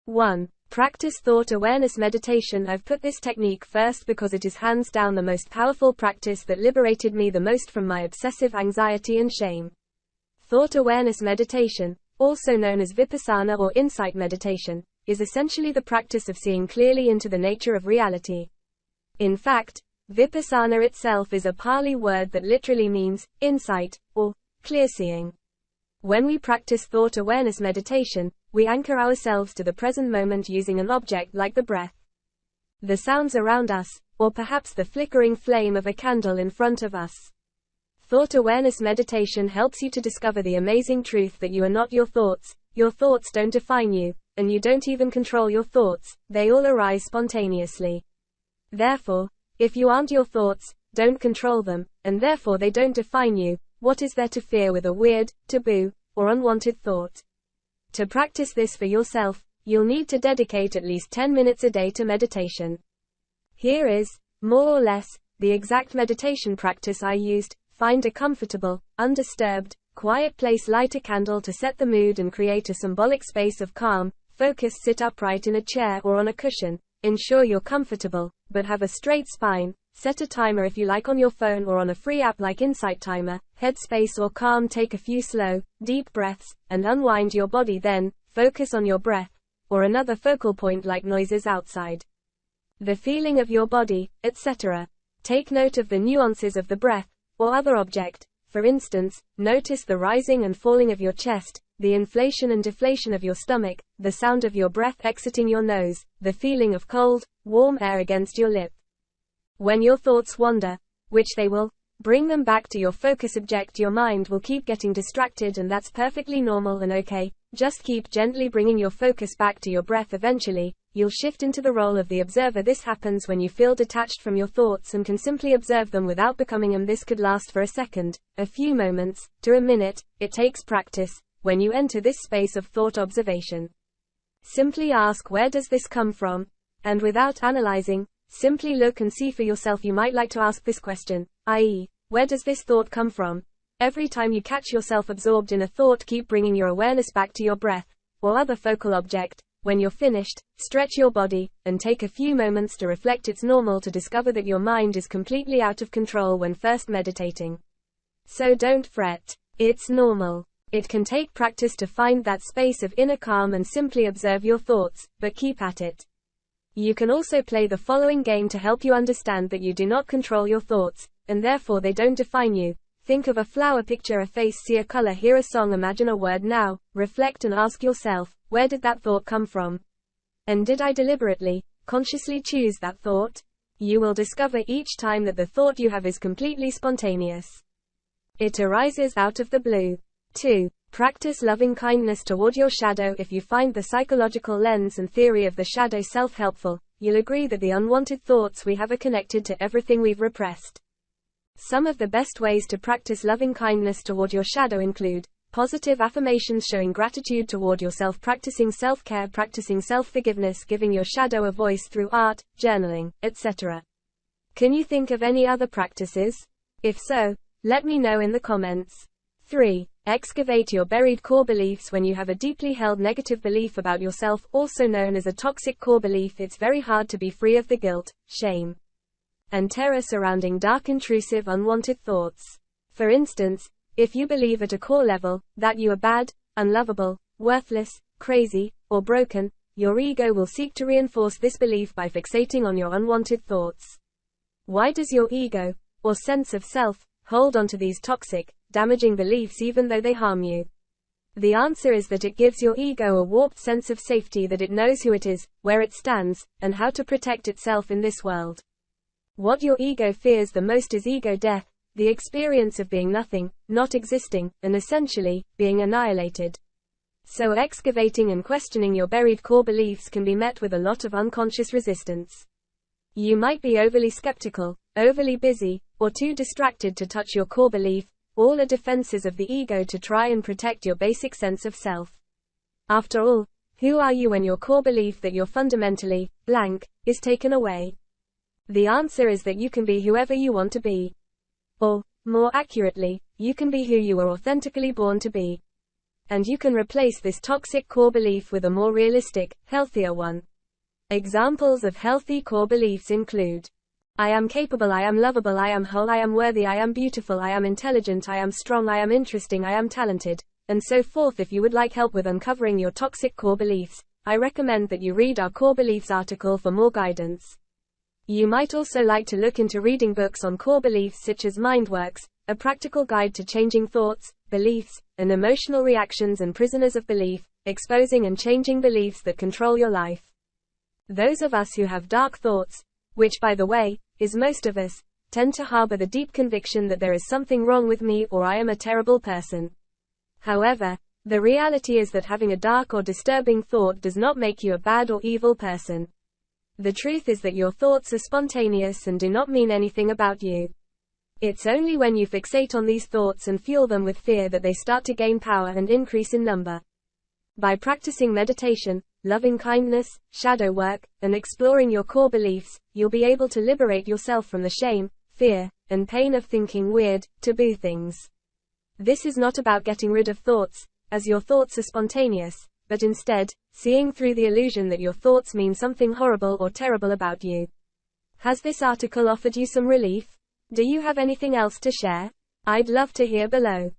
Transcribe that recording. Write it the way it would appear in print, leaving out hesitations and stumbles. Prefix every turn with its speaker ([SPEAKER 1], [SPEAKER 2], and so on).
[SPEAKER 1] 1. Practice thought awareness meditation. I've put this technique first because it is hands down the most powerful practice that liberated me the most from my obsessive anxiety and shame. Thought awareness meditation, also known as vipassana or insight meditation, is essentially the practice of seeing clearly into the nature of reality. In fact, vipassana itself is a Pali word that literally means insight, or clear seeing. When we practice thought awareness meditation, we anchor ourselves to the present moment using an object like the breath, the sounds around us, or perhaps the flickering flame of a candle in front of us. Thought awareness meditation helps you to discover the amazing truth that you are not your thoughts don't define you, and you don't even control your thoughts, they all arise spontaneously. Therefore, if you aren't your thoughts, don't control them, and therefore they don't define you, what is there to fear with a weird, taboo, or unwanted thought? To practice this for yourself, you'll need to dedicate at least 10 minutes a day to meditation. Here is, more or less, the exact meditation practice I used. Find a comfortable, undisturbed, quiet place, light a candle to set the mood and create a symbolic space of calm, focus. Sit upright in a chair or on a cushion. Ensure you're comfortable, but have a straight spine. Set a timer if you like on your phone or on a free app like Insight Timer, Headspace or Calm. Take a few slow, deep breaths, and unwind your body. Then, focus on your breath, or another focal point like noises outside, the feeling of your body, etc. Take note of the nuances of the breath, or other object. For instance, notice the rising and falling of your chest, the inflation and deflation of your stomach, the sound of your breath exiting your nose, the feeling of cold, warm air against your lip. When your thoughts wander, which they will, bring them back to your focus object. Your mind will keep getting distracted, and that's perfectly normal and okay. Just keep gently bringing your focus back to your breath. Eventually, you'll shift into the role of the observer. This happens when you feel detached from your thoughts and can simply observe them without becoming them. This could last for a second, a few moments, to a minute. It takes practice. When you enter this space of thought observation, simply ask, where does this come from? And without analyzing, simply look and see for yourself. You might like to ask this question, i.e., where does this thought come from? Every time you catch yourself absorbed in a thought, keep bringing your awareness back to your breath, or other focal object. When you're finished, stretch your body, and take a few moments to reflect. It's normal to discover that your mind is completely out of control when first meditating. So don't fret. It's normal. It can take practice to find that space of inner calm and simply observe your thoughts, but keep at it. You can also play the following game to help you understand that you do not control your thoughts, and therefore they don't define you. Think of a flower, picture a face, see a color, hear a song, imagine a word. Now, reflect and ask yourself, where did that thought come from? And did I deliberately, consciously choose that thought? You will discover each time that the thought you have is completely spontaneous. It arises out of the blue. 2. Practice loving kindness toward your shadow. If you find the psychological lens and theory of the shadow self helpful, you'll agree that the unwanted thoughts we have are connected to everything we've repressed. Some of the best ways to practice loving kindness toward your shadow include positive affirmations, showing gratitude toward yourself, practicing self-care, practicing self-forgiveness, giving your shadow a voice through art, journaling, etc. Can you think of any other practices? If so, let me know in the comments. 3. Excavate your buried core beliefs. When you have a deeply held negative belief about yourself, also known as a toxic core belief, it's very hard to be free of the guilt, shame, and terror surrounding dark, intrusive, unwanted thoughts. For instance, if you believe at a core level that you are bad, unlovable, worthless, crazy, or broken, your ego will seek to reinforce this belief by fixating on your unwanted thoughts. Why does your ego, or sense of self, hold on to these toxic, damaging beliefs even though they harm you? The answer is that it gives your ego a warped sense of safety, that it knows who it is, where it stands, and how to protect itself in this world. What your ego fears the most is ego death, the experience of being nothing, not existing, and essentially, being annihilated. So excavating and questioning your buried core beliefs can be met with a lot of unconscious resistance. You might be overly skeptical, overly busy, or too distracted to touch your core belief. All are defenses of the ego to try and protect your basic sense of self. After all, who are you when your core belief that you're fundamentally blank is taken away? The answer is that you can be whoever you want to be. Or, more accurately, you can be who you were authentically born to be. and you can replace this toxic core belief with a more realistic, healthier one. Examples of healthy core beliefs include: I am capable, I am lovable, I am whole, I am worthy, I am beautiful, I am intelligent, I am strong, I am interesting, I am talented, and so forth. If you would like help with uncovering your toxic core beliefs, I recommend that you read our core beliefs article for more guidance. You might also like to look into reading books on core beliefs such as Mindworks, a practical guide to changing thoughts, beliefs, and emotional reactions, and Prisoners of Belief, exposing and changing beliefs that control your life. Those of us who have dark thoughts, which, by the way, is most of us, tend to harbor the deep conviction that there is something wrong with me or I am a terrible person. However, the reality is that having a dark or disturbing thought does not make you a bad or evil person. The truth is that your thoughts are spontaneous and do not mean anything about you. It's only when you fixate on these thoughts and fuel them with fear that they start to gain power and increase in number. By practicing meditation, loving kindness, shadow work, and exploring your core beliefs, you'll be able to liberate yourself from the shame, fear, and pain of thinking weird, taboo things. This is not about getting rid of thoughts, as your thoughts are spontaneous, but instead, seeing through the illusion that your thoughts mean something horrible or terrible about you. Has this article offered you some relief? Do you have anything else to share? I'd love to hear below.